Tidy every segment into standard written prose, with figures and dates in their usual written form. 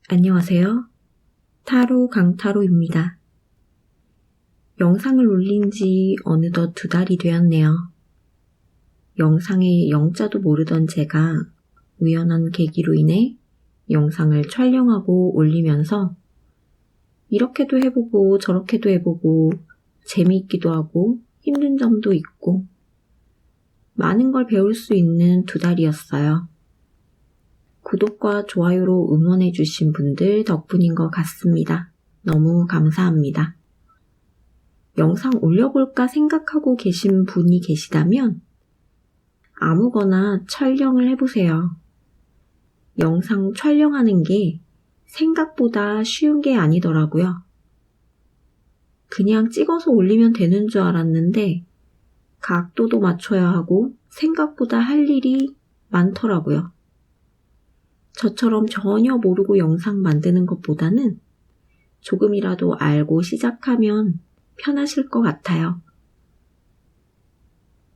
안녕하세요. 타로 강타로입니다. 영상을 올린 지 어느덧 2달이 되었네요. 영상의 영자도 모르던 제가 우연한 계기로 인해 영상을 촬영하고 올리면서 이렇게도 해보고 저렇게도 해보고 재미있기도 하고 힘든 점도 있고 많은 걸 배울 수 있는 2달이었어요. 구독과 좋아요로 응원해주신 분들 덕분인 것 같습니다. 너무 감사합니다. 영상 올려볼까 생각하고 계신 분이 계시다면 아무거나 촬영을 해보세요. 영상 촬영하는 게 생각보다 쉬운 게 아니더라고요. 그냥 찍어서 올리면 되는 줄 알았는데 각도도 맞춰야 하고 생각보다 할 일이 많더라고요. 저처럼 전혀 모르고 영상 만드는 것보다는 조금이라도 알고 시작하면 편하실 것 같아요.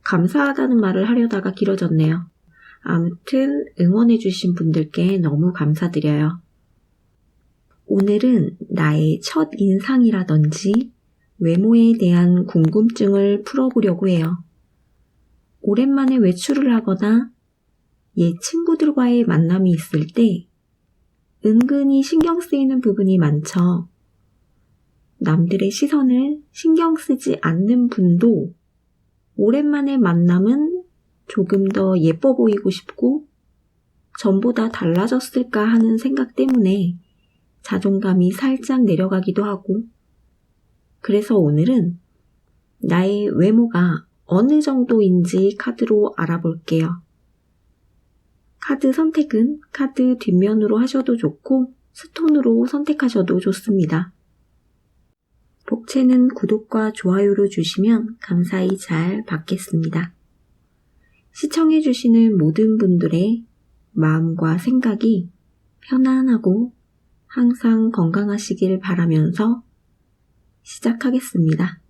감사하다는 말을 하려다가 길어졌네요. 아무튼 응원해주신 분들께 너무 감사드려요. 오늘은 나의 첫 인상이라든지 외모에 대한 궁금증을 풀어보려고 해요. 오랜만에 외출을 하거나 옛 친구들과의 만남이 있을 때 은근히 신경 쓰이는 부분이 많죠. 남들의 시선을 신경 쓰지 않는 분도 오랜만에 만남은 조금 더 예뻐 보이고 싶고 전보다 달라졌을까 하는 생각 때문에 자존감이 살짝 내려가기도 하고 그래서 오늘은 나의 외모가 어느 정도인지 카드로 알아볼게요. 카드 선택은 카드 뒷면으로 하셔도 좋고 스톤으로 선택하셔도 좋습니다. 복채는 구독과 좋아요로 주시면 감사히 잘 받겠습니다. 시청해주시는 모든 분들의 마음과 생각이 편안하고 항상 건강하시길 바라면서 시작하겠습니다.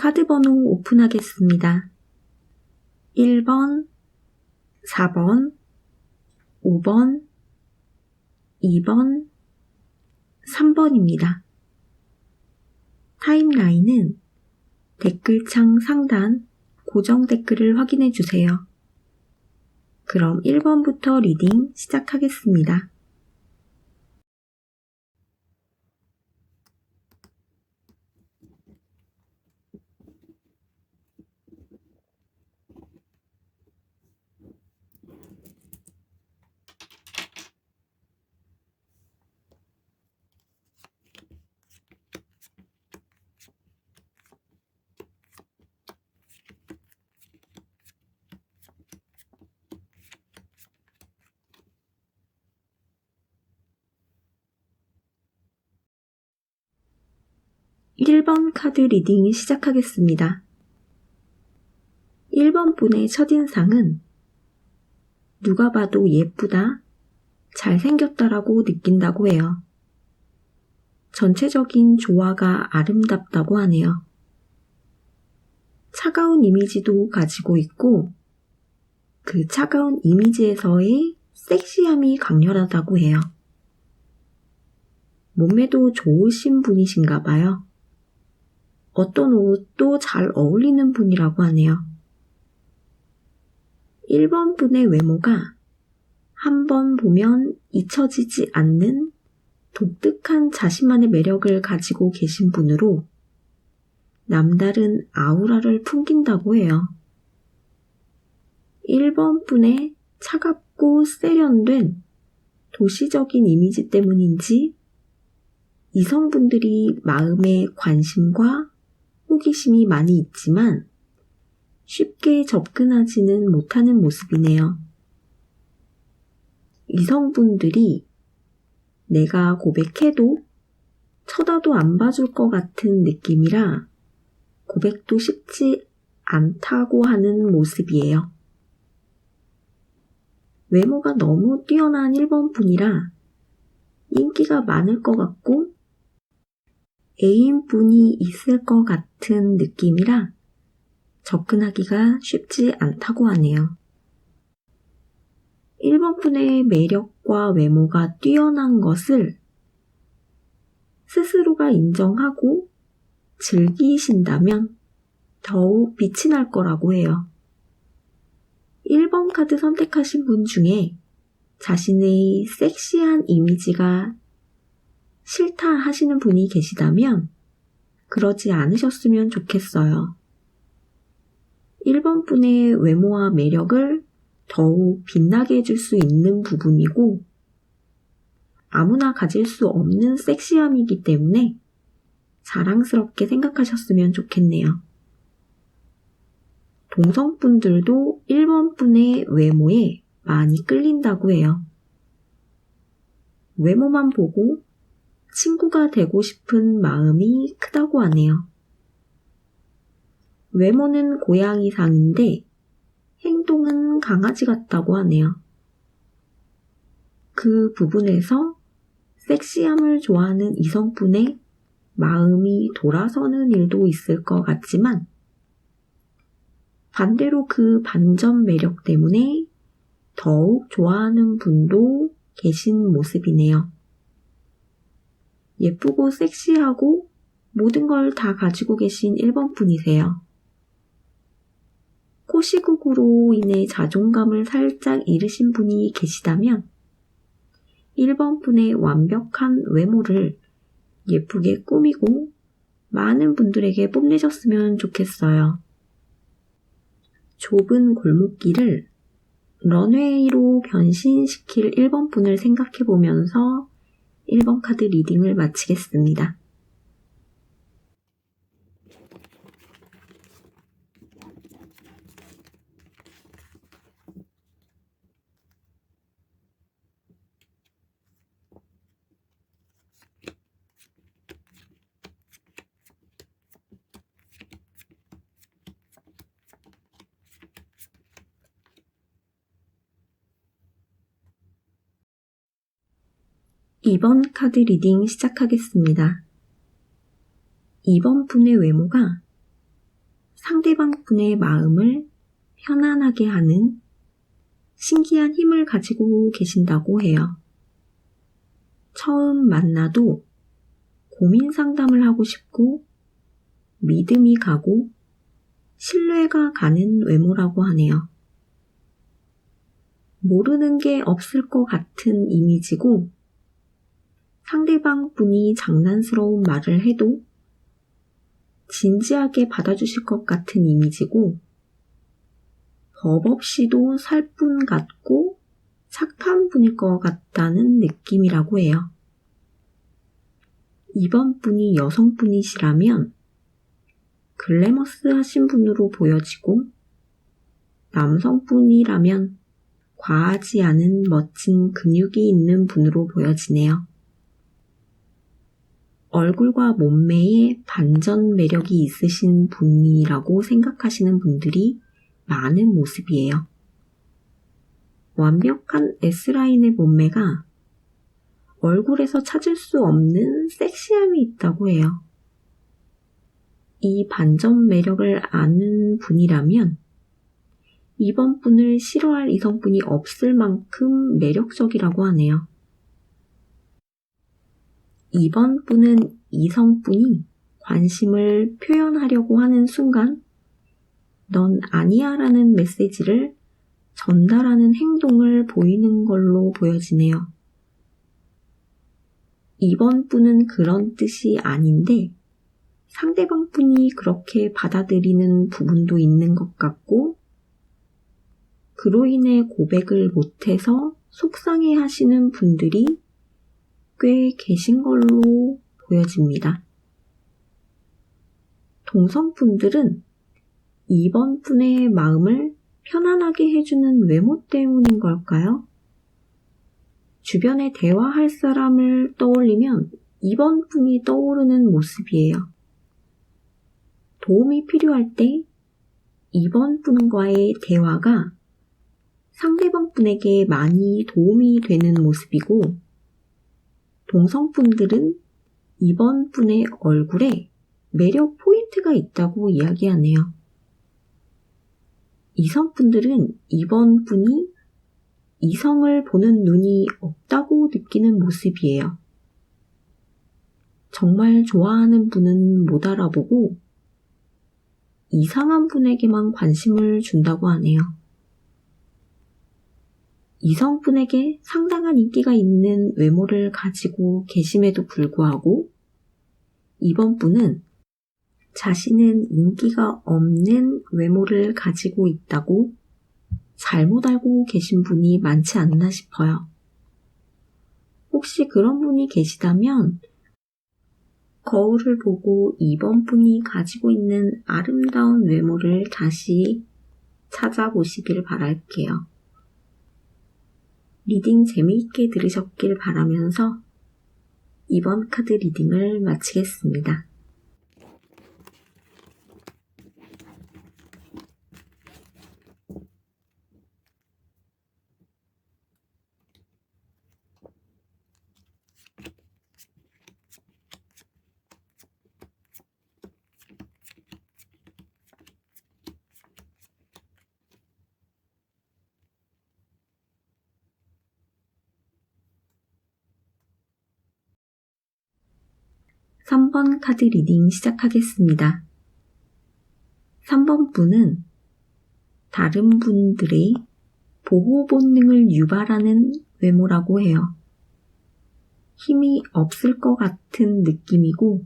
카드 번호 오픈하겠습니다. 1번, 4번, 5번, 2번, 3번입니다. 타임라인은 댓글창 상단 고정 댓글을 확인해 주세요. 그럼 1번부터 리딩 시작하겠습니다. 1번 카드 리딩 시작하겠습니다. 1번 분의 첫인상은 누가 봐도 예쁘다, 잘생겼다라고 느낀다고 해요. 전체적인 조화가 아름답다고 하네요. 차가운 이미지도 가지고 있고 그 차가운 이미지에서의 섹시함이 강렬하다고 해요. 몸매도 좋으신 분이신가 봐요. 어떤 옷도 잘 어울리는 분이라고 하네요. 1번 분의 외모가 한 번 보면 잊혀지지 않는 독특한 자신만의 매력을 가지고 계신 분으로 남다른 아우라를 풍긴다고 해요. 1번 분의 차갑고 세련된 도시적인 이미지 때문인지 이성분들이 마음에 관심과 호기심이 많이 있지만 쉽게 접근하지는 못하는 모습이네요. 이성분들이 내가 고백해도 쳐다도 안 봐줄 것 같은 느낌이라 고백도 쉽지 않다고 하는 모습이에요. 외모가 너무 뛰어난 1번 분이라 인기가 많을 것 같고 애인분이 있을 것 같은 느낌이라 접근하기가 쉽지 않다고 하네요. 1번 분의 매력과 외모가 뛰어난 것을 스스로가 인정하고 즐기신다면 더욱 빛이 날 거라고 해요. 1번 카드 선택하신 분 중에 자신의 섹시한 이미지가 싫다 하시는 분이 계시다면 그러지 않으셨으면 좋겠어요. 1번 분의 외모와 매력을 더욱 빛나게 해줄 수 있는 부분이고 아무나 가질 수 없는 섹시함이기 때문에 자랑스럽게 생각하셨으면 좋겠네요. 동성분들도 1번 분의 외모에 많이 끌린다고 해요. 외모만 보고 친구가 되고 싶은 마음이 크다고 하네요. 외모는 고양이상인데 행동은 강아지 같다고 하네요. 그 부분에서 섹시함을 좋아하는 이성분의 마음이 돌아서는 일도 있을 것 같지만 반대로 그 반전 매력 때문에 더욱 좋아하는 분도 계신 모습이네요. 예쁘고 섹시하고 모든 걸 다 가지고 계신 1번 분이세요. 코시국으로 인해 자존감을 살짝 잃으신 분이 계시다면 1번 분의 완벽한 외모를 예쁘게 꾸미고 많은 분들에게 뽐내셨으면 좋겠어요. 좁은 골목길을 런웨이로 변신시킬 1번 분을 생각해보면서 1번 카드 리딩을 마치겠습니다. 2번 카드 리딩 시작하겠습니다. 2번 분의 외모가 상대방 분의 마음을 편안하게 하는 신기한 힘을 가지고 계신다고 해요. 처음 만나도 고민 상담을 하고 싶고 믿음이 가고 신뢰가 가는 외모라고 하네요. 모르는 게 없을 것 같은 이미지고 상대방 분이 장난스러운 말을 해도 진지하게 받아주실 것 같은 이미지고 법 없이도 살 분 같고 착한 분일 것 같다는 느낌이라고 해요. 이번 분이 여성분이시라면 글래머스하신 분으로 보여지고 남성분이라면 과하지 않은 멋진 근육이 있는 분으로 보여지네요. 얼굴과 몸매에 반전 매력이 있으신 분이라고 생각하시는 분들이 많은 모습이에요. 완벽한 S라인의 몸매가 얼굴에서 찾을 수 없는 섹시함이 있다고 해요. 이 반전 매력을 아는 분이라면 이번 분을 싫어할 이성분이 없을 만큼 매력적이라고 하네요. 이번 분은 이성분이 관심을 표현하려고 하는 순간 넌 아니야 라는 메시지를 전달하는 행동을 보이는 걸로 보여지네요. 이번 분은 그런 뜻이 아닌데 상대방 분이 그렇게 받아들이는 부분도 있는 것 같고 그로 인해 고백을 못해서 속상해 하시는 분들이 꽤 계신 걸로 보여집니다. 동성분들은 이번 분의 마음을 편안하게 해주는 외모 때문인 걸까요? 주변에 대화할 사람을 떠올리면 이번 분이 떠오르는 모습이에요. 도움이 필요할 때 이번 분과의 대화가 상대방 분에게 많이 도움이 되는 모습이고 동성분들은 이번 분의 얼굴에 매력 포인트가 있다고 이야기하네요. 이성분들은 이번 분이 이성을 보는 눈이 없다고 느끼는 모습이에요. 정말 좋아하는 분은 못 알아보고 이상한 분에게만 관심을 준다고 하네요. 이성분에게 상당한 인기가 있는 외모를 가지고 계심에도 불구하고 이번 분은 자신은 인기가 없는 외모를 가지고 있다고 잘못 알고 계신 분이 많지 않나 싶어요. 혹시 그런 분이 계시다면 거울을 보고 이번 분이 가지고 있는 아름다운 외모를 다시 찾아보시길 바랄게요. 리딩 재미있게 들으셨길 바라면서 이번 카드 리딩을 마치겠습니다. (3번) 카드 리딩 시작하겠습니다. 3번 분은 다른 분들의 보호 본능을 유발하는 외모라고 해요. 힘이 없을 것 같은 느낌이고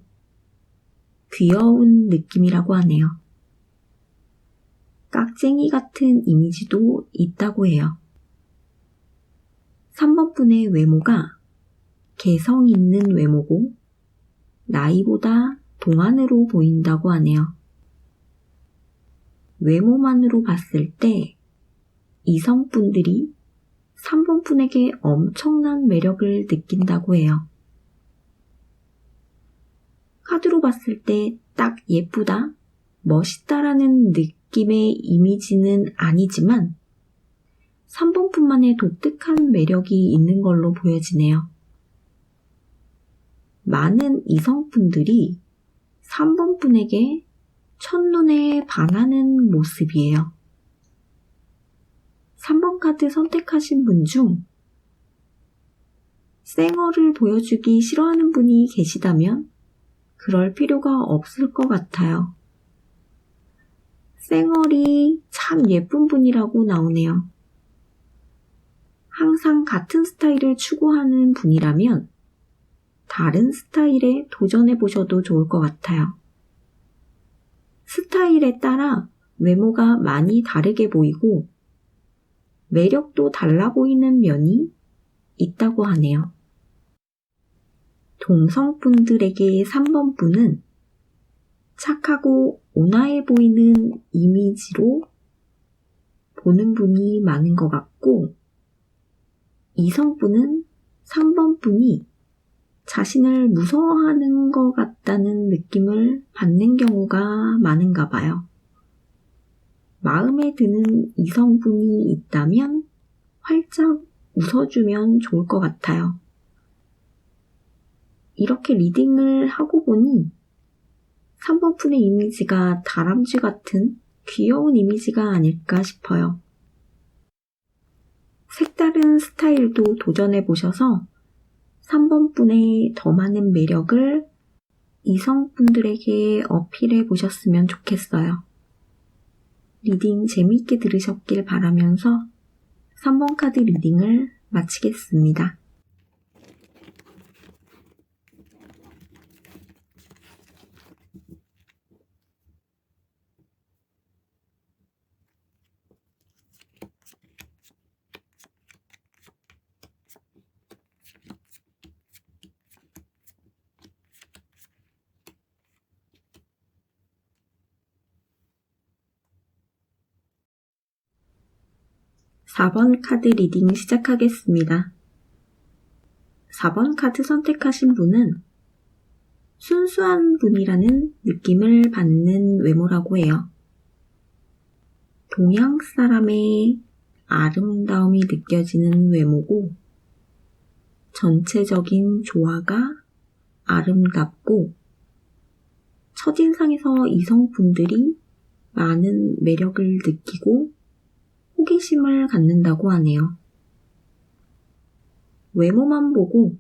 귀여운 느낌이라고 하네요. 깍쟁이 같은 이미지도 있다고 해요. 3번 분의 외모가 개성 있는 외모고 나이보다 동안으로 보인다고 하네요. 외모만으로 봤을 때 이성분들이 3번 분에게 엄청난 매력을 느낀다고 해요. 카드로 봤을 때 딱 예쁘다, 멋있다라는 느낌의 이미지는 아니지만 3번 분만의 독특한 매력이 있는 걸로 보여지네요. 많은 이성분들이 3번 분에게 첫눈에 반하는 모습이에요. 3번 카드 선택하신 분 중 쌩얼을 보여주기 싫어하는 분이 계시다면 그럴 필요가 없을 것 같아요. 쌩얼이 참 예쁜 분이라고 나오네요. 항상 같은 스타일을 추구하는 분이라면 다른 스타일에 도전해 보셔도 좋을 것 같아요. 스타일에 따라 외모가 많이 다르게 보이고 매력도 달라 보이는 면이 있다고 하네요. 동성분들에게 3번 분은 착하고 온화해 보이는 이미지로 보는 분이 많은 것 같고, 이성분은 3번 분이 자신을 무서워하는 것 같다는 느낌을 받는 경우가 많은가 봐요. 마음에 드는 이성분이 있다면 활짝 웃어주면 좋을 것 같아요. 이렇게 리딩을 하고 보니 3번 분의 이미지가 다람쥐 같은 귀여운 이미지가 아닐까 싶어요. 색다른 스타일도 도전해 보셔서 3번 분의 더 많은 매력을 이성분들에게 어필해 보셨으면 좋겠어요. 리딩 재미있게 들으셨길 바라면서 3번 카드 리딩을 마치겠습니다. (4번) 카드 리딩 시작하겠습니다. 4번 카드 선택하신 분은 순수한 분이라는 느낌을 받는 외모라고 해요. 동양 사람의 아름다움이 느껴지는 외모고 전체적인 조화가 아름답고 첫인상에서 이성분들이 많은 매력을 느끼고 호기심을 갖는다고 하네요. 외모만 보고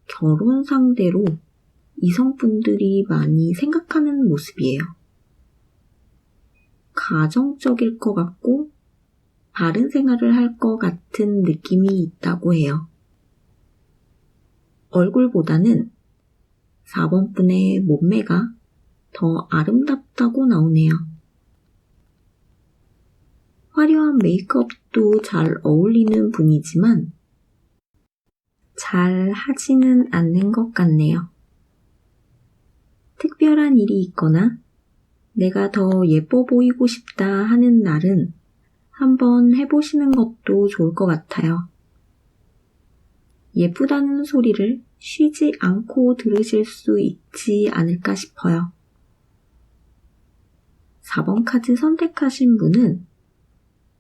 결혼 상대로 이성분들이 많이 생각하는 모습이에요. 가정적일 것 같고 바른 생활을 할 것 같은 느낌이 있다고 해요. 얼굴보다는 4번 분의 몸매가 더 아름답다고 나오네요. 화려한 메이크업도 잘 어울리는 분이지만 잘 하지는 않는 것 같네요. 특별한 일이 있거나 내가 더 예뻐 보이고 싶다 하는 날은 한번 해보시는 것도 좋을 것 같아요. 예쁘다는 소리를 쉬지 않고 들으실 수 있지 않을까 싶어요. 4번 카드 선택하신 분은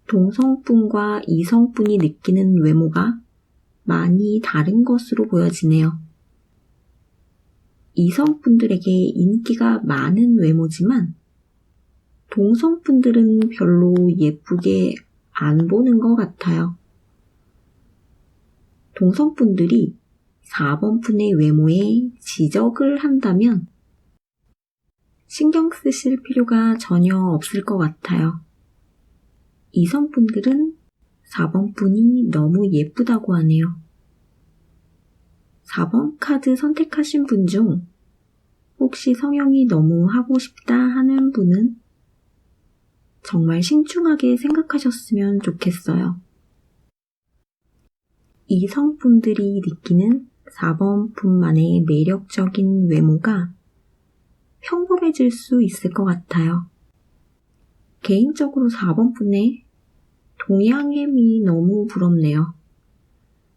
동성분과 이성분이 느끼는 외모가 많이 다른 것으로 보여지네요. 이성분들에게 인기가 많은 외모지만 동성분들은 별로 예쁘게 안 보는 것 같아요. 동성분들이 4번 분의 외모에 지적을 한다면 신경 쓰실 필요가 전혀 없을 것 같아요. 이성분들은 4번 분이 너무 예쁘다고 하네요. 4번 카드 선택하신 분 중 혹시 성형이 너무 하고 싶다 하는 분은 정말 신중하게 생각하셨으면 좋겠어요. 이성분들이 느끼는 4번 분만의 매력적인 외모가 평범해질 수 있을 것 같아요. 개인적으로 4번 분의 동양애미 너무 부럽네요.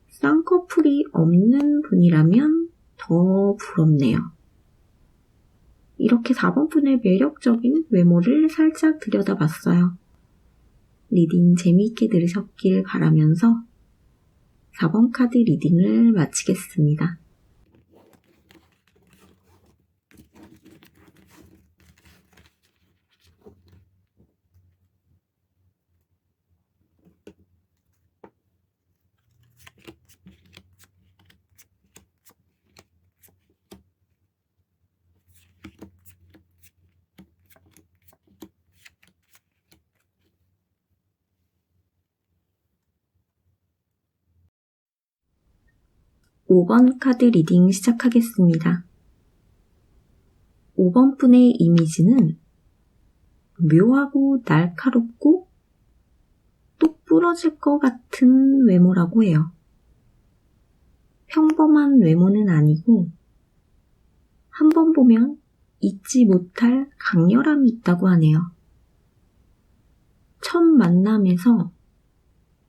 쌍꺼풀이 없는 분이라면 더 부럽네요. 이렇게 4번 분의 매력적인 외모를 살짝 들여다봤어요. 리딩 재미있게 들으셨길 바라면서 4번 카드 리딩을 마치겠습니다. 5번 카드 리딩 시작하겠습니다. 5번 분의 이미지는 묘하고 날카롭고 똑 부러질 것 같은 외모라고 해요. 평범한 외모는 아니고 한 번 보면 잊지 못할 강렬함이 있다고 하네요. 첫 만남에서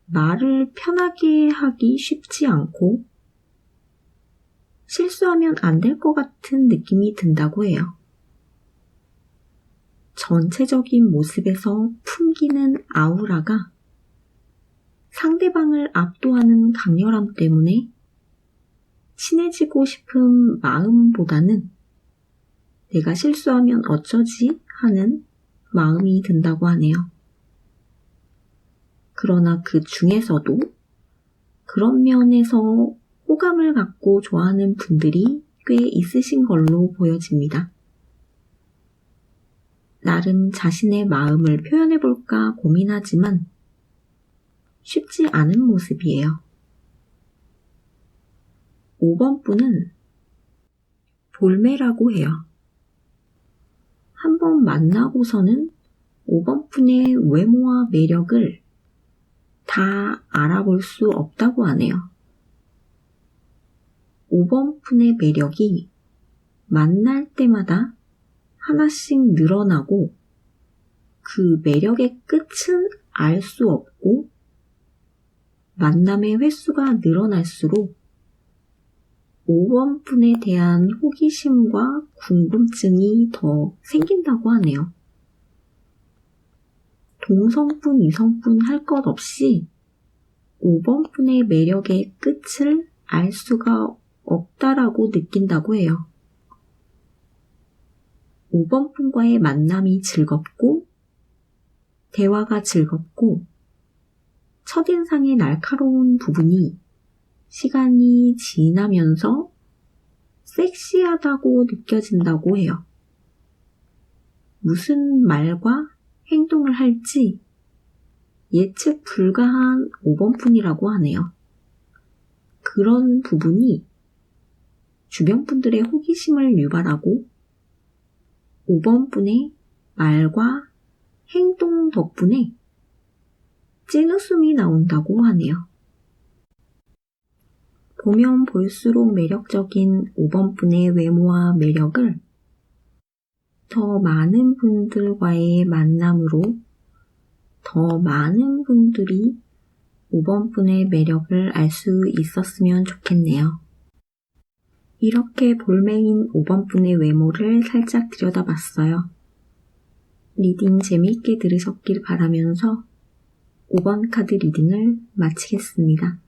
말을 편하게 하기 쉽지 않고 실수하면 안 될 것 같은 느낌이 든다고 해요. 전체적인 모습에서 풍기는 아우라가 상대방을 압도하는 강렬함 때문에 친해지고 싶은 마음보다는 내가 실수하면 어쩌지 하는 마음이 든다고 하네요. 그러나 그 중에서도 그런 면에서 호감을 갖고 좋아하는 분들이 꽤 있으신 걸로 보여집니다. 나름 자신의 마음을 표현해볼까 고민하지만 쉽지 않은 모습이에요. 5번 분은 볼매라고 해요. 한번 만나고서는 5번 분의 외모와 매력을 다 알아볼 수 없다고 하네요. 5번 분의 매력이 만날 때마다 하나씩 늘어나고 그 매력의 끝은 알 수 없고 만남의 횟수가 늘어날수록 5번 분에 대한 호기심과 궁금증이 더 생긴다고 하네요. 동성분, 이성분 할 것 없이 5번 분의 매력의 끝을 알 수가 없다라고 느낀다고 해요. 5번 분과의 만남이 즐겁고 대화가 즐겁고 첫인상의 날카로운 부분이 시간이 지나면서 섹시하다고 느껴진다고 해요. 무슨 말과 행동을 할지 예측 불가한 5번 분이라고 하네요. 그런 부분이 주변 분들의 호기심을 유발하고 5번 분의 말과 행동 덕분에 찐웃음이 나온다고 하네요. 보면 볼수록 매력적인 5번 분의 외모와 매력을 더 많은 분들과의 만남으로 더 많은 분들이 5번 분의 매력을 알 수 있었으면 좋겠네요. 이렇게 볼매인 5번 분의 외모를 살짝 들여다봤어요. 리딩 재미있게 들으셨길 바라면서 5번 카드 리딩을 마치겠습니다.